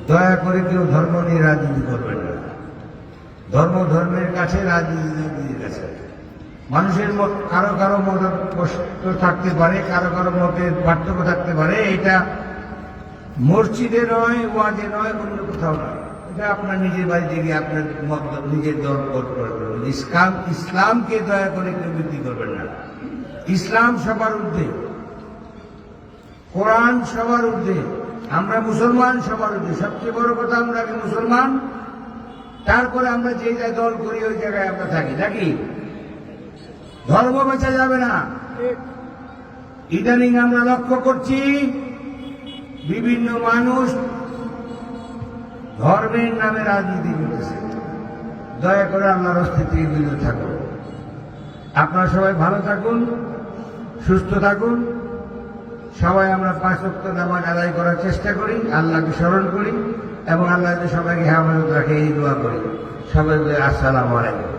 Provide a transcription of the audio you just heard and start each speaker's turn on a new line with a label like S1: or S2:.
S1: দয়া করে কেউ ধর্ম নিয়ে রাজনীতি করবেন না। ধর্মের কাছে, রাজনীতির কাছে। মানুষের কারো কারো মত কষ্ট থাকতে পারে, কারো কারো মতের পার্থক্য থাকতে পারে। এটা মসজিদে নয়, ওয়াজে নয়, অন্য কোথাও নয়। এটা আপনার নিজের বাড়িতে গিয়ে আপনার নিজের দল করবেন। ইসলামকে দয়া করে কেউ বৃদ্ধি করবেন না। ইসলাম সবার ঊর্ধ্বে, কোরআন সবার ঊর্ধ্বে, আমরা মুসলমান সবার ঊর্ধ্বে। সবচেয়ে বড় কথা, আমরা আগে মুসলমান, তারপরে আমরা যে জায়গায় দল করি ওই জায়গায় আমরা থাকি। নাকি ধর্ম বেচা যাবে না। ইদানিং আমরা লক্ষ্য করছি বিভিন্ন মানুষ ধর্মের নামে রাজনীতি করতেছে। দয়া করে আল্লাহর অস্তিত্বে বিরত থাকুন। আপনারা সবাই ভালো থাকুন, সুস্থ থাকুন। সবাই আমরা 5 ওয়াক্ত নামাজ আদায় করার চেষ্টা করি, আল্লাহকে স্মরণ করি এবং আল্লাহ সবাইকে হেফাজত রাখে এই দোয়া করি। সবাই বলে আসসালামু আলাইকুম।